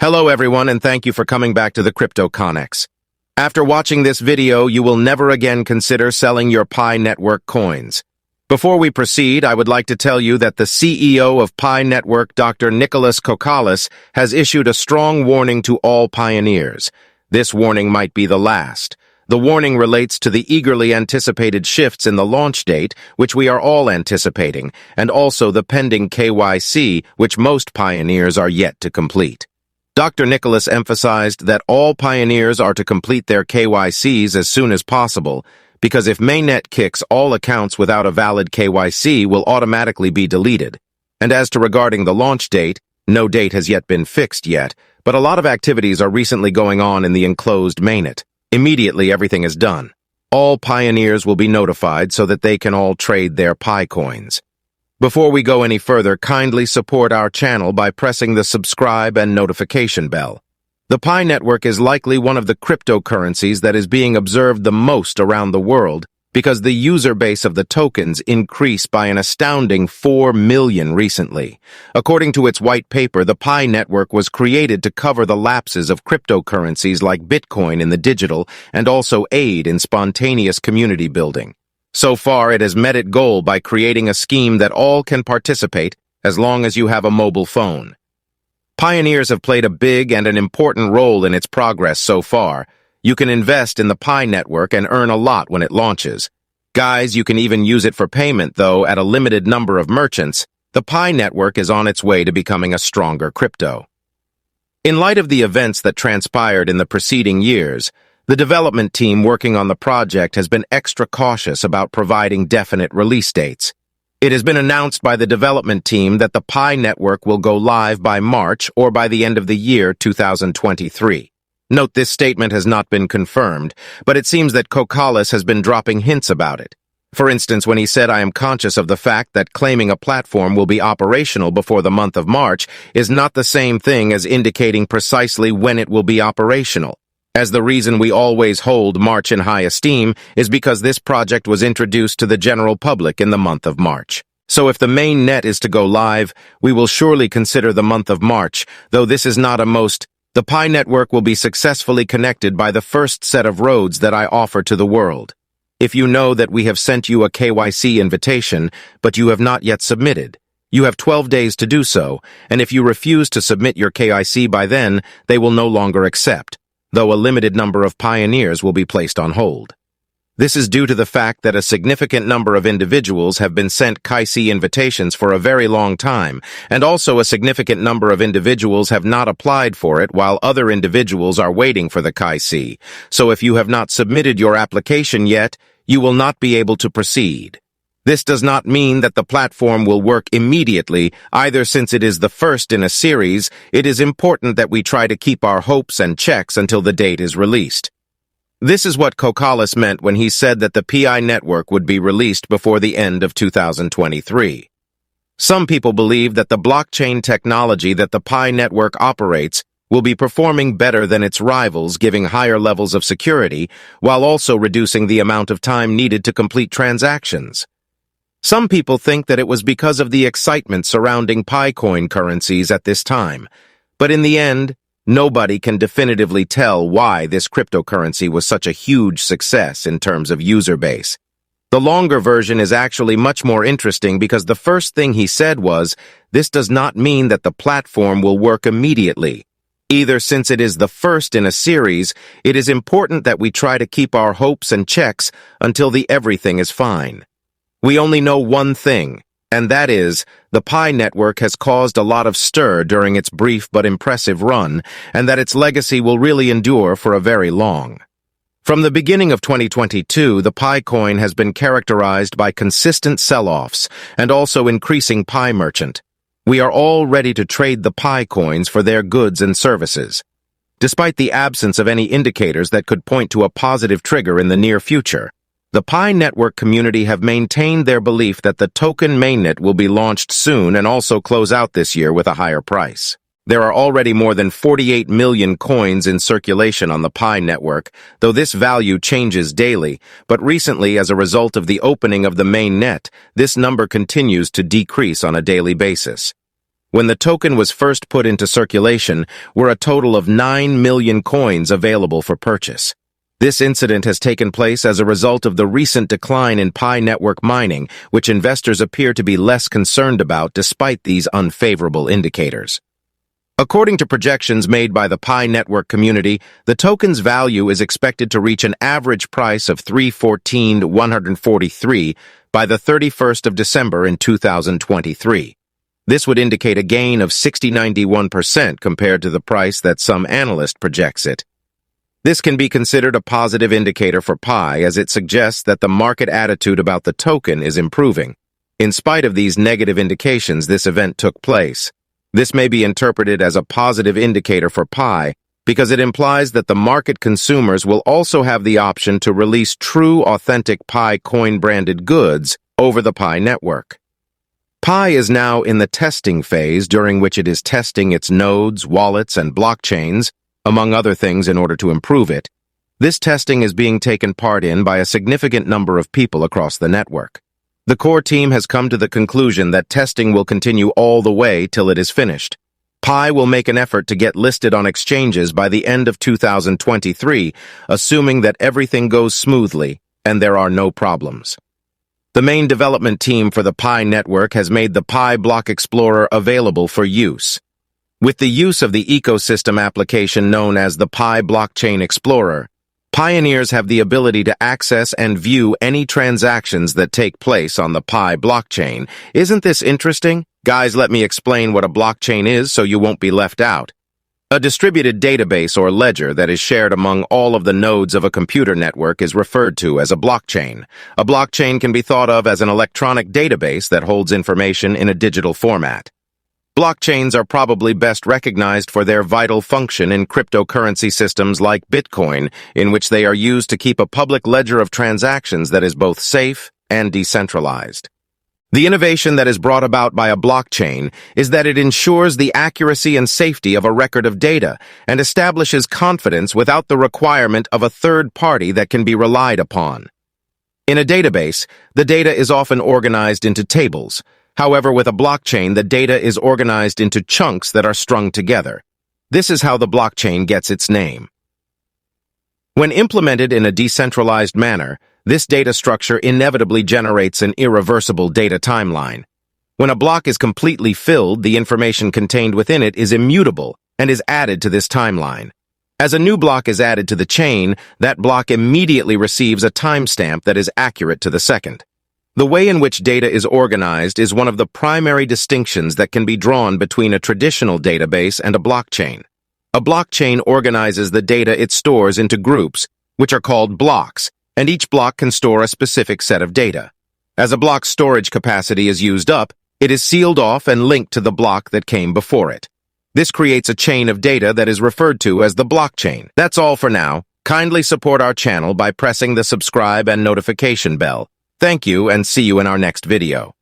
Hello everyone, and thank you for coming back to the CryptoConnex. After watching this video, you will never again consider selling your Pi Network coins. Before we proceed, I would like to tell you that the CEO of Pi Network, Dr. Nicholas Kokalis, has issued a strong warning to all pioneers. This warning might be the last. The warning relates to the eagerly anticipated shifts in the launch date, which we are all anticipating, and also the pending KYC, which most pioneers are yet to complete. Dr. Nicholas emphasized that all pioneers are to complete their KYCs as soon as possible, because if mainnet kicks, all accounts without a valid KYC will automatically be deleted. And as to regarding the launch date, no date has yet been fixed yet, but a lot of activities are recently going on in the enclosed mainnet. Immediately everything is done. All pioneers will be notified so that they can all trade their Pi coins. Before we go any further, kindly support our channel by pressing the subscribe and notification bell. The Pi network is likely one of the cryptocurrencies that is being observed the most around the world because the user base of the tokens increased by an astounding 4 million recently. According to its white paper, the Pi network was created to cover the lapses of cryptocurrencies like Bitcoin in the digital and also aid in spontaneous community building. So far, it has met its goal by creating a scheme that all can participate as long as you have a mobile phone. Pioneers have played a big and an important role in its progress so far. You can invest in the Pi network and earn a lot when it launches. Guys, you can even use it for payment, though at a limited number of merchants. The Pi network is on its way to becoming a stronger crypto. In light of the events that transpired in the preceding years, the development team working on the project has been extra cautious about providing definite release dates. It has been announced by the development team that the Pi network will go live by March or by the end of the year 2023. Note this statement has not been confirmed, but it seems that Kokalis has been dropping hints about it. For instance, when he said, "I am conscious of the fact that claiming a platform will be operational before the month of March is not the same thing as indicating precisely when it will be operational." As the reason we always hold March in high esteem is because this project was introduced to the general public in the month of March. So if the main net is to go live, we will surely consider the month of March, though this is not a most. The Pi network will be successfully connected by the first set of roads that I offer to the world. If you know that we have sent you a KYC invitation, but you have not yet submitted, you have 12 days to do so, and if you refuse to submit your KYC by then, they will no longer accept, though a limited number of pioneers will be placed on hold. This is due to the fact that a significant number of individuals have been sent KYC invitations for a very long time, and also a significant number of individuals have not applied for it while other individuals are waiting for the KYC. So if you have not submitted your application yet, you will not be able to proceed. This does not mean that the platform will work immediately, either since it is the first in a series. It is important that we try to keep our hopes and checks until the date is released. This is what Kokalis meant when he said that the Pi network would be released before the end of 2023. Some people believe that the blockchain technology that the Pi network operates will be performing better than its rivals, giving higher levels of security, while also reducing the amount of time needed to complete transactions. Some people think that it was because of the excitement surrounding Pi coin currencies at this time, but in the end, nobody can definitively tell why this cryptocurrency was such a huge success in terms of user base. The longer version is actually much more interesting because the first thing he said was, "This does not mean that the platform will work immediately. Either since it is the first in a series, it is important that we try to keep our hopes and checks until the everything is fine." We only know one thing, and that is, the Pi network has caused a lot of stir during its brief but impressive run, and that its legacy will really endure for a very long. From the beginning of 2022, the Pi coin has been characterized by consistent sell-offs and also increasing Pi merchant. We are all ready to trade the Pi coins for their goods and services. Despite the absence of any indicators that could point to a positive trigger in the near future, the Pi network community have maintained their belief that the token mainnet will be launched soon and also close out this year with a higher price. There are already more than 48 million coins in circulation on the Pi network, though this value changes daily, but recently, as a result of the opening of the main net, this number continues to decrease on a daily basis. when the token was first put into circulation, were a total of 9 million coins available for purchase. This incident has taken place as a result of the recent decline in Pi network mining, which investors appear to be less concerned about despite these unfavorable indicators. According to projections made by the Pi network community, the token's value is expected to reach an average price of 314,143 by the 31st of December in 2023. This would indicate a gain of 91% compared to the price that some analyst projects it. This can be considered a positive indicator for Pi, as it suggests that the market attitude about the token is improving. In spite of these negative indications, this event took place. This may be interpreted as a positive indicator for Pi because it implies that the market consumers will also have the option to release true, authentic Pi coin-branded goods over the Pi network. Pi is now in the testing phase, during which it is testing its nodes, wallets, and blockchains, among other things, in order to improve it. This testing is being taken part in by a significant number of people across the network. The core team has come to the conclusion that testing will continue all the way till it is finished. Pi will make an effort to get listed on exchanges by the end of 2023, assuming that everything goes smoothly and there are no problems. The main development team for the Pi network has made the Pi Block Explorer available for use. With the use of the ecosystem application known as the Pi Blockchain Explorer, pioneers have the ability to access and view any transactions that take place on the Pi blockchain. Isn't this interesting? Guys, let me explain what a blockchain is so you won't be left out. A distributed database or ledger that is shared among all of the nodes of a computer network is referred to as a blockchain. A blockchain can be thought of as an electronic database that holds information in a digital format. Blockchains are probably best recognized for their vital function in cryptocurrency systems like Bitcoin, in which they are used to keep a public ledger of transactions that is both safe and decentralized. The innovation that is brought about by a blockchain is that it ensures the accuracy and safety of a record of data and establishes confidence without the requirement of a third party that can be relied upon. In a database, the data is often organized into tables. However, with a blockchain, the data is organized into chunks that are strung together. This is how the blockchain gets its name. When implemented in a decentralized manner, this data structure inevitably generates an irreversible data timeline. When a block is completely filled, the information contained within it is immutable and is added to this timeline. As a new block is added to the chain, that block immediately receives a timestamp that is accurate to the second. The way in which data is organized is one of the primary distinctions that can be drawn between a traditional database and a blockchain. A blockchain organizes the data it stores into groups, which are called blocks, and each block can store a specific set of data. As a block's storage capacity is used up, it is sealed off and linked to the block that came before it. This creates a chain of data that is referred to as the blockchain. That's all for now. Kindly support our channel by pressing the subscribe and notification bell. Thank you, and see you in our next video.